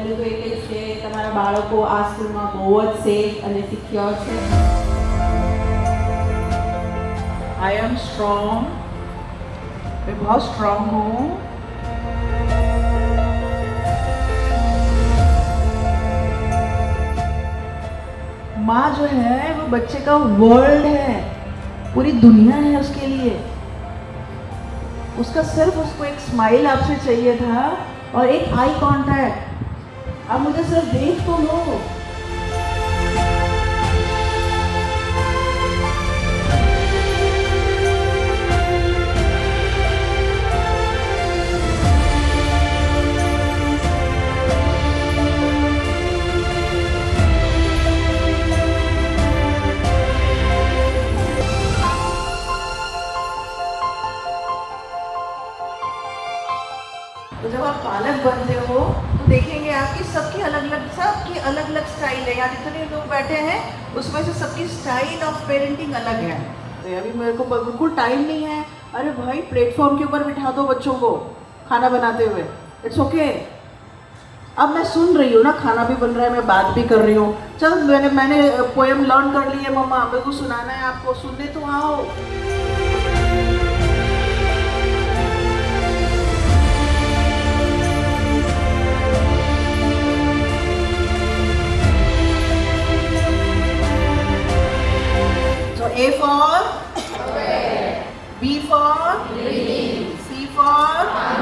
પહેલું તો એ કહીશ કે તમારા બાળકો આ સ્કૂલમાં બહુ જ સેફ અને સિક્યોર છે. आई एम स्ट्रॉन्ग, मैं बहुत स्ट्रॉन्ग हूँ. माँ जो है वो बच्चे का वर्ल्ड है, पूरी दुनिया है उसके लिए. उसका सिर्फ उसको एक स्माइल आपसे चाहिए था और एक आई कांटेक्ट. आप मुझे सिर्फ देख तो लो. तो जब आप पालक बनते हो तो देखेंगे आप कि सबकी अलग अलग स्टाइल है. यहाँ जितने लोग बैठे हैं उसमें से सबकी स्टाइल ऑफ पेरेंटिंग अलग है. तो अभी मेरे को बिल्कुल टाइम नहीं है. अरे भाई प्लेटफॉर्म के ऊपर बिठा दो बच्चों को खाना बनाते हुए, इट्स ओके. अब मैं सुन रही हूँ ना, खाना भी बन रहा है, मैं बात भी कर रही हूँ. चल मैंने पोएम लर्न कर ली है मम्मा, मेरे को सुनाना है आपको, सुनने तो आओ. A for B for C for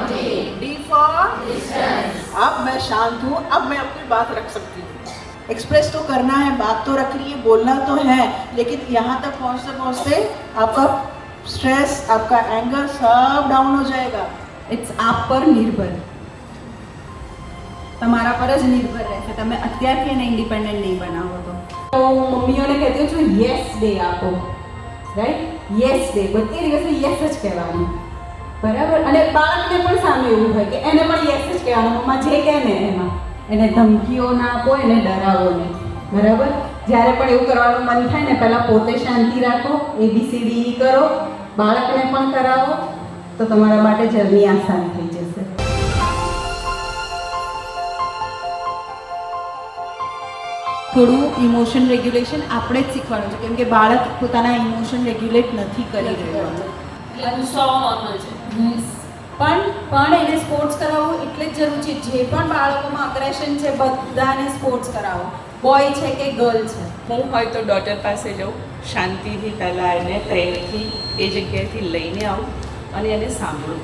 D for distance. अब मैं शांत हूँ, अब मैं अपनी बात रख सकती हूँ. एक्सप्रेस तो करना है, बात तो रख रही है, बोलना तो है, लेकिन यहाँ तक पहुँचते पहुँचते आपका स्ट्रेस, आपका एंगर सब डाउन हो जाएगा. ઇટ્સ આપ પર નિર્ભર, તમારા પર જ નિર્ભર રહેશે. તમે અત્યારથી એને ઇન્ડિપેન્ડન્ટ નહીં બનાવો તો હું મમ્મીઓને કહેતી છું યસ ડે આપો, રાઈટ? યસ ડે, બધી દિવસે યસ જ કહેવાનું, બરાબર? અને બાળકને પણ સામે એવું હોય કે એને પણ યસ જ કહેવાનું, મમ્મા જે કહે ને એમાં. એને ધમકીઓ ના આપો, એને ડરાવો નહીં, બરાબર? જ્યારે પણ એવું કરવાનું મન થાય ને, પહેલાં પોતે શાંતિ રાખો, ABCD કરો, બાળકને પણ કરાવો, તો તમારા માટે જર્ની આસાન થઈ જશે. થોડું ઇમોશન રેગ્યુલેશન આપણે જ શીખવાનું છે, કેમ કે બાળક પોતાના ઇમોશન રેગ્યુલેટ નથી કરી રહ્યું. ગુસ્સો નોર્મલ છે. પણ એને સ્પોર્ટ્સ કરાવવું એટલે જ જરૂર છે. જે પણ બાળકોમાં અગ્રેશન છે બધાને સ્પોર્ટ્સ કરાવો, બોય છે કે ગર્લ છે. હું હોય તો ડોટર પાસે જાઉં, શાંતિથી પહેલાં એને પ્રેમથી એ જગ્યાએથી લઈને આવું અને એને સાંભળું,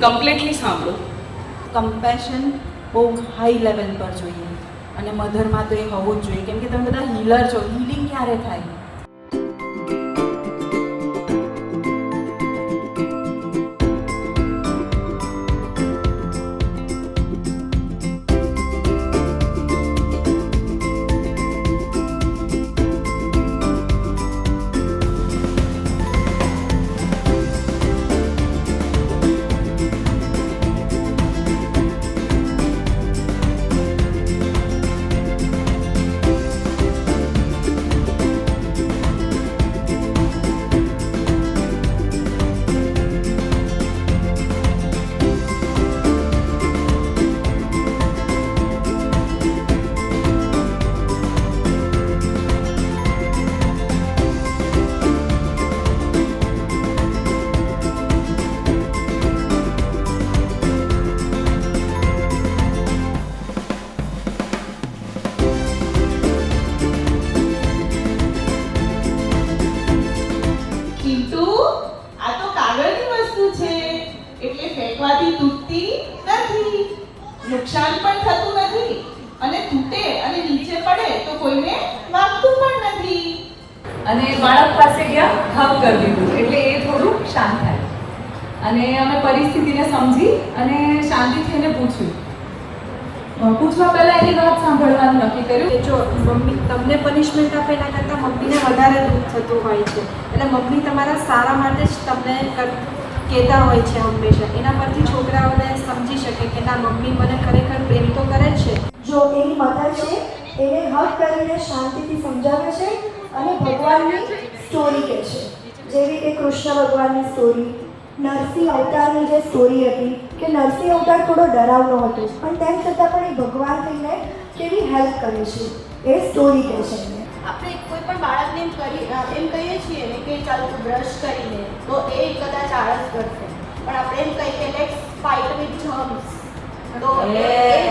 કમ્પ્લીટલી સાંભળું. કમ્પેશન બહુ હાઈ લેવલ પર જોઈએ અને મધરમાં તો એ હોવું જ જોઈએ, કેમ કે તમે બધા હીલર છો. હીલિંગ ક્યારે થાય? ફેંકવાથી તૂટતી નથી, નુકસાન પણ થતું નથી, અને તૂટે અને નીચે પડે તો કોઈને વાગતું પણ નથી. અને બાળક પાસે ગયા હક કરી દીધું એટલે એ થોડું શાંત થાય. અને અમે પરિસ્થિતિને સમજી અને શાંતિથી એને પૂછવા પહેલાં એની વાત સાંભળવાનું નક્કી કર્યું. જો મમ્મી તમને પનિશમેન્ટ આપે એના કરતાં મમ્મીને વધારે દુઃખ થતું હોય છે, એટલે મમ્મી તમારા સારા માટે જ તમને કહેતા હોય છે હંમેશા. એના પરથી છોકરાઓને સમજી શકે કે ના, મમ્મી મને ખરેખર પ્રેમ તો કરે જ છે. જો એની મધર છે એને હક કરીને શાંતિથી સમજાવે છે અને ભગવાનની સ્ટોરી કહે છે, જેવી કે કૃષ્ણ ભગવાનની સ્ટોરી, નરસિંહ અવતારની જે સ્ટોરી હતી કે નરસિંહ અવતાર થોડો ડરાવનો હતો પણ તેમ છતાં પણ એ ભગવાન થઈને કેવી હેલ્પ કરે છે એ સ્ટોરી કહે છે એમને. આપણે કોઈ પણ બાળકને એમ કહીએ છીએ ને કે ચાલો તું બ્રશ કરી લે તો એ કદાચ આળસ કરશે, પણ આપણે એમ કહીએ કે લેટ્સ ફાઇટ વિથ જર્મ્સ, તો એ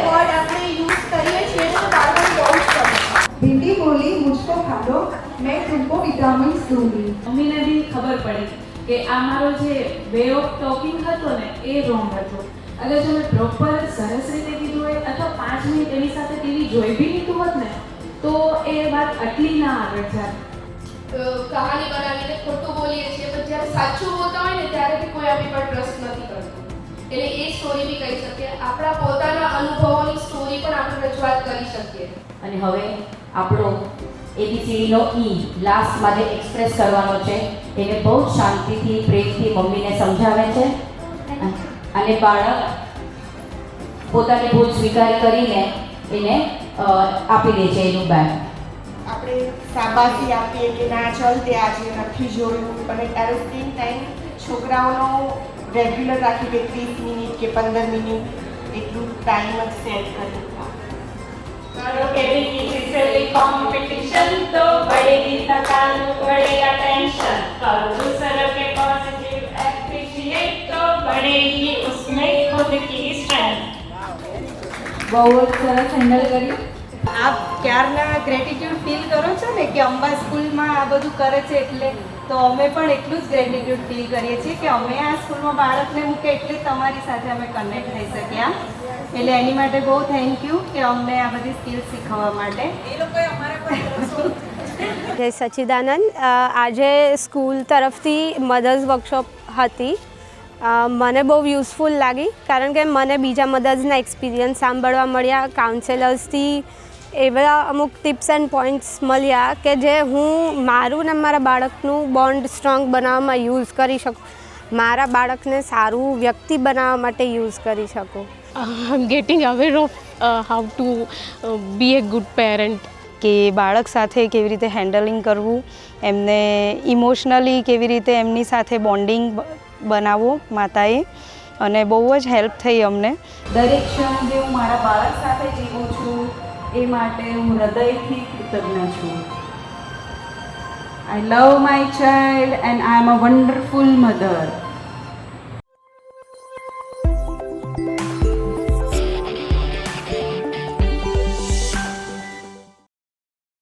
વર્ડ આપણે યુઝ કરીએ છીએ તો બાળકોને બહુ જ ગમે. दीदी बोली मुझको खा लो मैं तुमको विटामिन दूंगी. મમ્મીને બી ખબર પડી કે આ મારો જે વે ઓફ ટોકિંગ હતો ને એ રોંગ હતો. અગર જો મેં પ્રોપર સરસ રીતે કીધું હોય અથવા 5 મિનિટ એની સાથે ટીવી જોઈ બી લીધું હોત ને તો એ વાત આટલી ના આગળ જાય. કહાની બનાવીને ખોટું બોલીએ છીએ પણ જ્યારે સાચું બોલતા હોય ને ત્યારે બી કોઈ આપણી પર ટ્રસ્ટ નથી કરતું. એટલે એ સ્ટોરી બી કહી શકીએ, આપણા પોતાના અનુભવોની સ્ટોરી પણ આપણે રજૂઆત કરી શકીએ. અને હવે આપણો એબીસીડીનો ઈ લાસ્ટમાં જે એક્સપ્રેસ કરવાનો છે એને બહુ જ શાંતિથી પ્રેમથી મમ્મીને સમજાવે છે અને બાળક પોતાની ભૂલ સ્વીકાર કરીને એને આપી દે છે એનું બેગ. આપણે શાબાશી આપીએ કે ના ચાલ તે આજે નથી જોયું, અને એટ સેમ ટાઈમ છોકરાઓનો રેગ્યુલર રાખી કે 30 મિનિટ કે 15 મિનિટ એટલું ટાઈમ જ સેટ કરી. करो के भी किसी से भी कंपटीशन तो बढ़ेगी थकान बढ़ेगा टेंशन, करो दूसरों के पॉजिटिव एप्रिशिएट तो बढ़ेगी उसमें खुद की स्ट्रेंथ. બહુ જ સરસ હેન્ડલ કર્યું. આપ ક્યારના ગ્રેટિટ્યુડ ફીલ કરો છો ને કે અંબા સ્કૂલમાં આ બધું કરે છે એટલે, તો અમે પણ એટલું જ ગ્રેટિટ્યુડ ફીલ કરીએ છીએ કે અમે આ સ્કૂલમાં બાળકને મૂકે એટલે તમારી સાથે અમે કનેક્ટ થઈ શક્યા. એટલે એની માટે બહુ થેન્ક યુ કે અમને આ બધી સ્કિલ્સ શીખવવા માટે. જય સચ્ચિદાનંદ. આજે સ્કૂલ તરફથી મધર્સ વર્કશોપ હતી. મને બહુ યુઝફુલ લાગી કારણ કે મને બીજા મધર્સના એક્સપિરિયન્સ સાંભળવા મળ્યા, કાઉન્સેલર્સથી એવા અમુક ટિપ્સ એન્ડ પોઈન્ટ્સ મળ્યા કે જે હું મારું ને મારા બાળકનું બોન્ડ સ્ટ્રોંગ બનાવવામાં યુઝ કરી શકું, મારા બાળકને સારું વ્યક્તિ બનાવવા માટે યુઝ કરી શકું. I'm getting aware of how to be a good parent. કે બાળક સાથે કેવી રીતે હેન્ડલિંગ કરવું, એમને ઇમોશનલી કેવી રીતે એમની સાથે બોન્ડિંગ બનાવવું માતાએ, અને બહુ જ હેલ્પ થઈ અમને. દરેક ક્ષણ જે હું મારા બાળક સાથે જીવું છું એ માટે હું હૃદયથી કૃતજ્ઞ છું. I love my child and I am a wonderful mother.